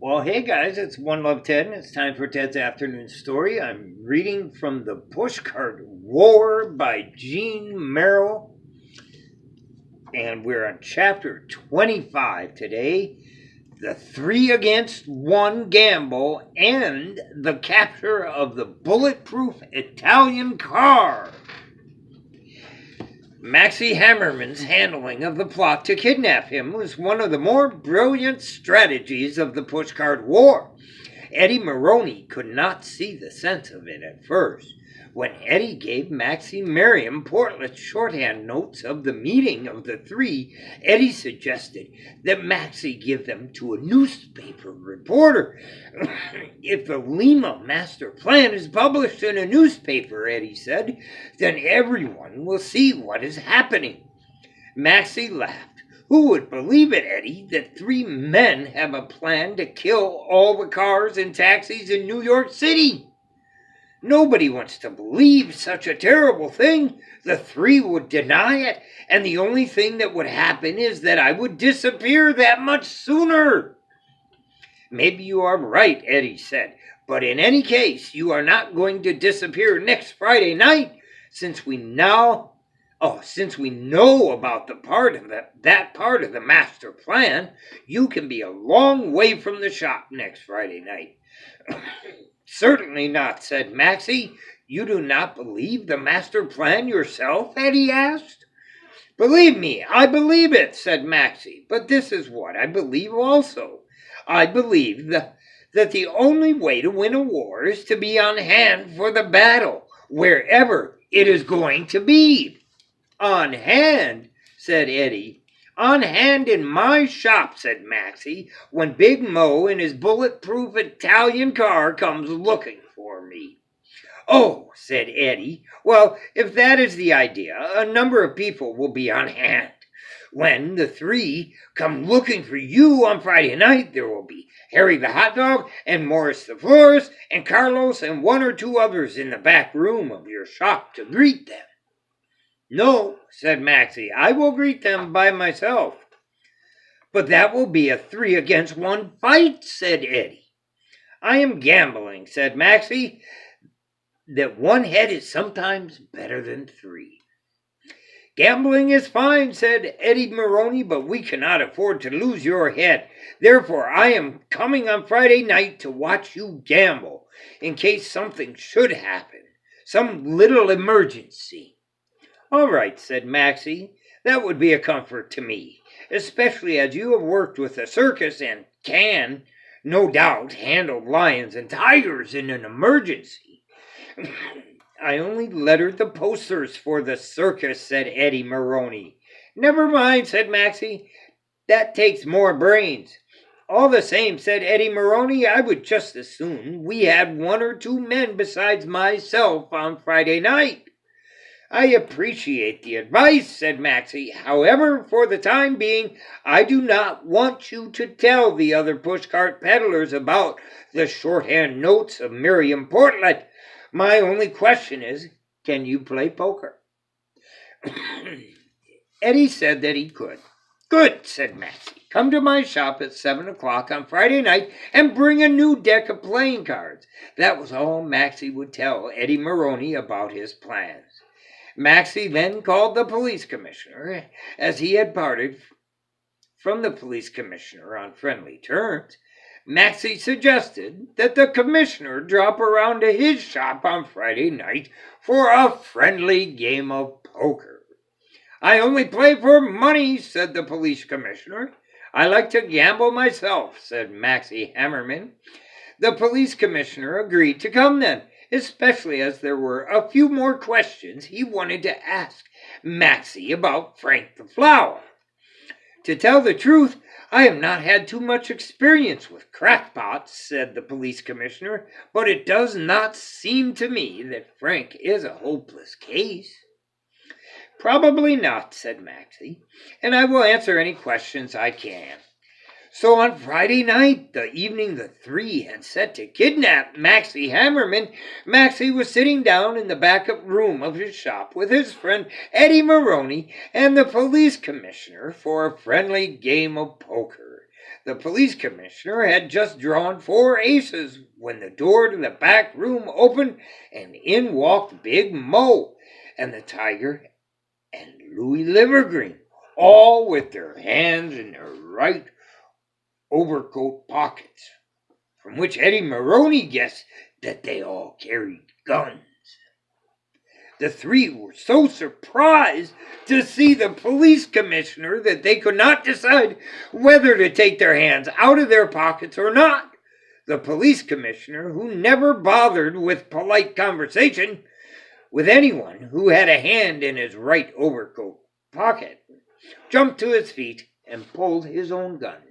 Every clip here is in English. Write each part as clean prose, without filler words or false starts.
Well, hey guys, it's One Love Ted, and it's time for Ted's afternoon story. I'm reading from the Pushcart War by Jean Merrill, and we're on chapter 25 today. The 3-against-1 gamble and the capture of the bulletproof Italian car. Maxie Hammerman's handling of the plot to kidnap him was one of the more brilliant strategies of the Pushcart War. Eddie Maroney could not see the sense of it at first. When Eddie gave Maxie Merriam Portlet's shorthand notes of the meeting of the three, Eddie suggested that Maxie give them to a newspaper reporter. If the Lima master plan is published in a newspaper, Eddie said, then everyone will see what is happening. Maxie laughed. Who would believe it, Eddie, that 3 men have a plan to kill all the cars and taxis in New York City? Nobody wants to believe such a terrible thing. The 3 would deny it, and the only thing that would happen is that I would disappear that much sooner. Maybe you are right, Eddie said, but in any case, you are not going to disappear next Friday night, since we know about that part of the master plan. You can be a long way from the shop next Friday night. Certainly not, said Maxie. You do not believe the master plan yourself? Eddie asked. Believe me, I believe it, said Maxie. But this is what I believe also. I believe that the only way to win a war is to be on hand for the battle, wherever it is going to be. On hand, said Eddie. On hand in my shop, said Maxie, when Big Mo in his bulletproof Italian car comes looking for me. Oh, said Eddie, well, if that is the idea, a number of people will be on hand. When the 3 come looking for you on Friday night, there will be Harry the hot dog and Morris the florist and Carlos and 1 or 2 others in the back room of your shop to greet them. No, said Maxie, I will greet them by myself. But that will be a 3-against-1 fight, said Eddie. I am gambling, said Maxie, that 1 head is sometimes better than 3. Gambling is fine, said Eddie Maroney, but we cannot afford to lose your head. Therefore, I am coming on Friday night to watch you gamble, in case something should happen, some little emergency. All right, said Maxie, that would be a comfort to me, especially as you have worked with the circus and can, no doubt, handle lions and tigers in an emergency. I only lettered the posters for the circus, said Eddie Maroney. Never mind, said Maxie, that takes more brains. All the same, said Eddie Maroney, I would just as soon we had 1 or 2 men besides myself on Friday night. I appreciate the advice, said Maxie. However, for the time being, I do not want you to tell the other pushcart peddlers about the shorthand notes of Miriam Portlet. My only question is, can you play poker? Eddie said that he could. Good, said Maxie. Come to my shop at 7 o'clock on Friday night and bring a new deck of playing cards. That was all Maxie would tell Eddie Maroney about his plans. Maxie then called the police commissioner, as he had parted from the police commissioner on friendly terms. Maxie suggested that the commissioner drop around to his shop on Friday night for a friendly game of poker. I only play for money, said the police commissioner. I like to gamble myself, said Maxie Hammerman. The police commissioner agreed to come then, especially as there were a few more questions he wanted to ask Maxie about Frank the Flower. To tell the truth, I have not had too much experience with crackpots, said the police commissioner, but it does not seem to me that Frank is a hopeless case. Probably not, said Maxie, and I will answer any questions I can. So on Friday night, the evening the 3 had set to kidnap Maxie Hammerman, Maxie was sitting down in the back room of his shop with his friend Eddie Maroney and the police commissioner for a friendly game of poker. The police commissioner had just drawn 4 aces when the door to the back room opened and in walked Big Mo and the tiger and Louis Livergreen, all with their hands in their right overcoat pockets, from which Eddie Maroney guessed that they all carried guns. The 3 were so surprised to see the police commissioner that they could not decide whether to take their hands out of their pockets or not. The police commissioner, who never bothered with polite conversation with anyone who had a hand in his right overcoat pocket, jumped to his feet and pulled his own gun.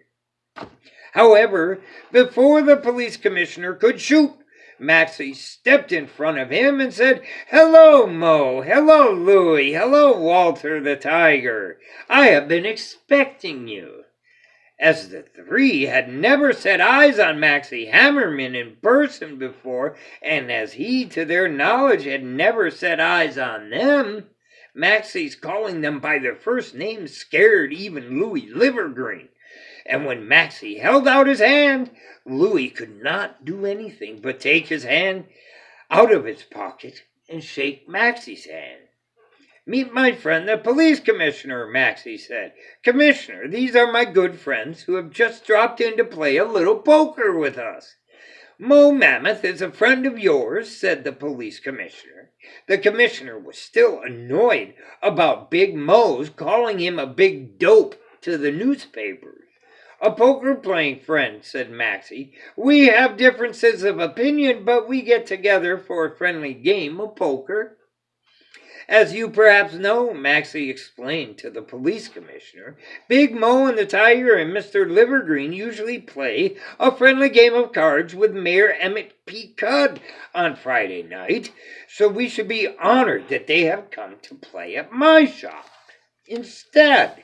However, before the police commissioner could shoot, Maxie stepped in front of him and said, "Hello, Mo. Hello, Louie. Hello, Walter the Tiger. I have been expecting you." As the 3 had never set eyes on Maxie Hammerman in person before, and as he, to their knowledge, had never set eyes on them, Maxie's calling them by their first names scared even Louis Livergreen. And when Maxie held out his hand, Louis could not do anything but take his hand out of his pocket and shake Maxie's hand. "Meet my friend, the police commissioner," Maxie said. "Commissioner, these are my good friends who have just dropped in to play a little poker with us." "Mo Mammoth is a friend of yours," said the police commissioner. The commissioner was still annoyed about Big Mo's calling him a big dope to the newspapers. "A poker-playing friend," said Maxie. "We have differences of opinion, but we get together for a friendly game of poker." "As you perhaps know," Maxie explained to the police commissioner, "Big Mo and the Tiger and Mr. Livergreen usually play a friendly game of cards with Mayor Emmett P. Cudd on Friday night, so we should be honored that they have come to play at my shop instead."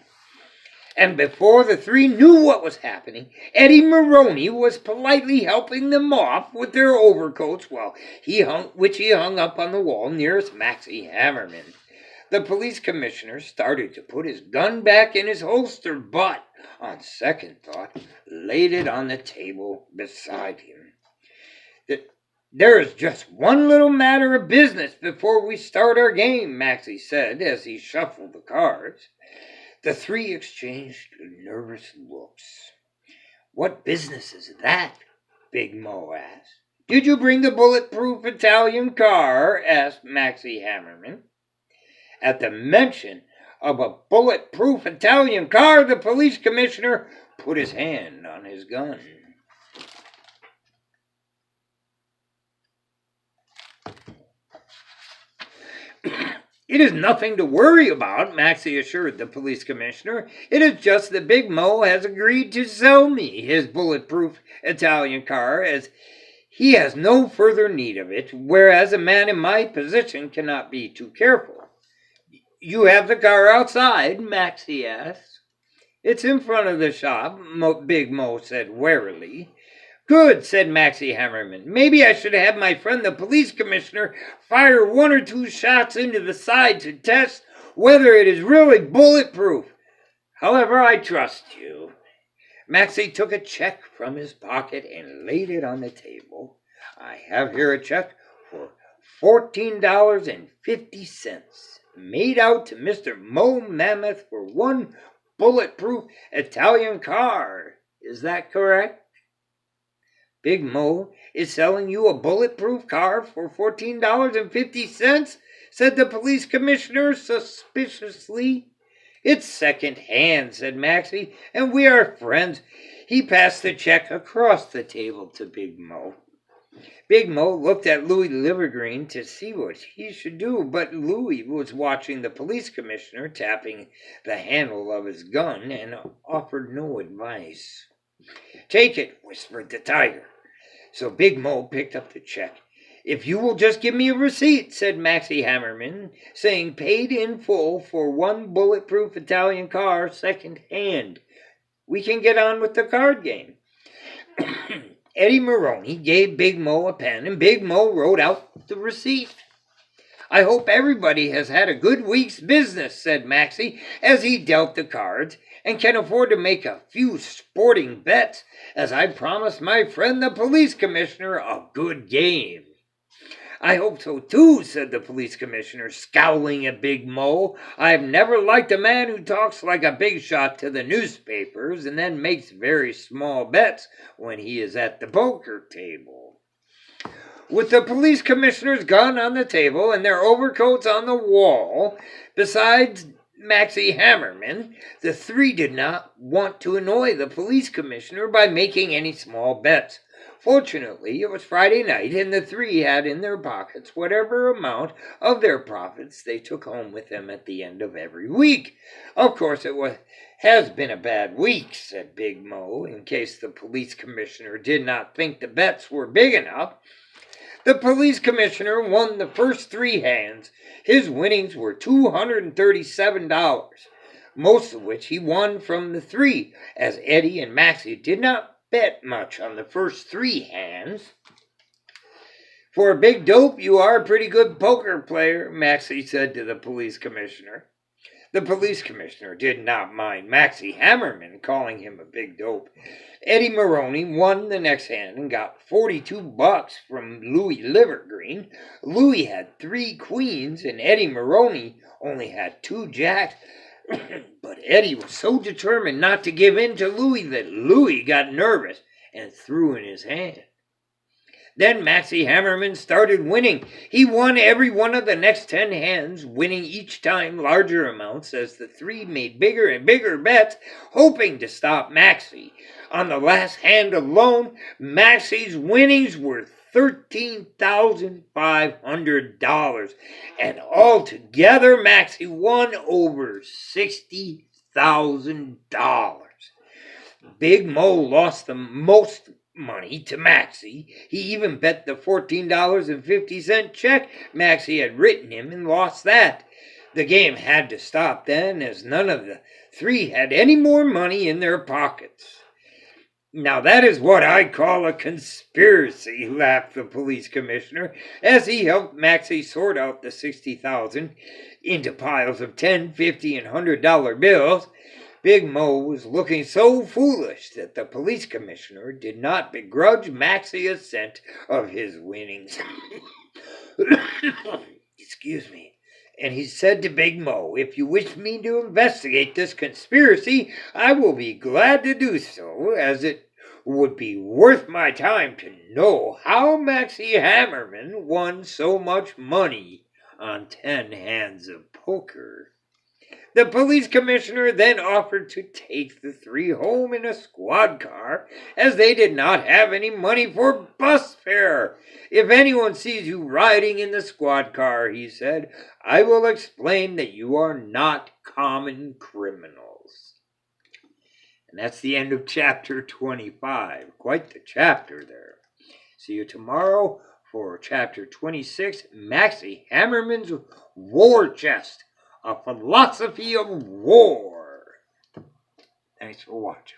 And before the 3 knew what was happening, Eddie Maroney was politely helping them off with their overcoats which he hung up on the wall nearest Maxie Hammerman. The police commissioner started to put his gun back in his holster, but, on second thought, laid it on the table beside him. "There is just one little matter of business before we start our game," Maxie said as he shuffled the cards. The 3 exchanged nervous looks. "What business is that?" Big Mo asked. "Did you bring the bulletproof Italian car?" asked Maxie Hammerman. At the mention of a bulletproof Italian car, the police commissioner put his hand on his gun. "It is nothing to worry about," Maxie assured the police commissioner. "It is just that Big Mo has agreed to sell me his bulletproof Italian car, as he has no further need of it, whereas a man in my position cannot be too careful." "You have the car outside?" Maxie asked. "It's in front of the shop," Big Mo said warily. "Good," said Maxie Hammerman. "Maybe I should have my friend the police commissioner fire 1 or 2 shots into the side to test whether it is really bulletproof. However, I trust you." Maxie took a check from his pocket and laid it on the table. "I have here a check for $14.50, made out to Mr. Mo Mammoth for 1 bulletproof Italian car. Is that correct?" "Big Mo is selling you a bulletproof car for $14.50, said the police commissioner suspiciously. "It's second hand," said Maxie, "and we are friends." He passed the check across the table to Big Mo. Big Mo looked at Louis Livergreen to see what he should do, but Louis was watching the police commissioner tapping the handle of his gun and offered no advice. "Take it," whispered the Tiger. So Big Mo picked up the check. "If you will just give me a receipt," said Maxie Hammerman, saying paid in full for 1 bulletproof Italian car second hand, "we can get on with the card game." Eddie Maroney gave Big Mo a pen, and Big Mo wrote out the receipt. I hope everybody has had a good week's business, said Maxie as he dealt the cards, and can afford to make a few sporting bets, as I promised my friend the police commissioner a good game. I hope so too, said the police commissioner, scowling at Big Mo. I've never liked a man who talks like a big shot to the newspapers and then makes very small bets when he is at the poker table. With the police commissioner's gun on the table and their overcoats on the wall, besides Maxie Hammerman, the three did not want to annoy the police commissioner by making any small bets. Fortunately, it was Friday night, and the three had in their pockets whatever amount of their profits they took home with them at the end of every week. Of course, has been a bad week, said Big Mo, in case the police commissioner did not think the bets were big enough. The police commissioner won the first three hands. His winnings were $237, most of which he won from the three, as Eddie and Maxie did not bet much on the first three hands. For a big dope, you are a pretty good poker player, Maxie said to the police commissioner. The police commissioner did not mind Maxie Hammerman calling him a big dope. Eddie Maroney won the next hand and got $42 from Louie Livergreen. Louie had 3 queens and Eddie Maroney only had 2 jacks. But Eddie was so determined not to give in to Louie that Louie got nervous and threw in his hand. Then Maxie Hammerman started winning. He won every one of the next 10 hands, winning each time larger amounts as the three made bigger and bigger bets, hoping to stop Maxie. On the last hand alone, Maxie's winnings were $13,500, and altogether Maxie won over $60,000. Big Mo lost the most money to Maxie. He even bet the $14.50 check Maxie had written him and lost that. The game had to stop then, as none of the three had any more money in their pockets. Now that is what I call a conspiracy, laughed the police commissioner, as he helped Maxie sort out the $60,000 into piles of $10, $50, and $100 bills. Big Mo was looking so foolish that the police commissioner did not begrudge Maxie a cent of his winnings. Excuse me. And he said to Big Mo, if you wish me to investigate this conspiracy, I will be glad to do so, as it would be worth my time to know how Maxie Hammerman won so much money on 10 hands of poker. The police commissioner then offered to take the three home in a squad car, as they did not have any money for bus fare. If anyone sees you riding in the squad car, he said, I will explain that you are not common criminals. And that's the end of chapter 25. Quite the chapter there. See you tomorrow for chapter 26, Maxie Hammerman's War Chest. A philosophy of war. Thanks for watching.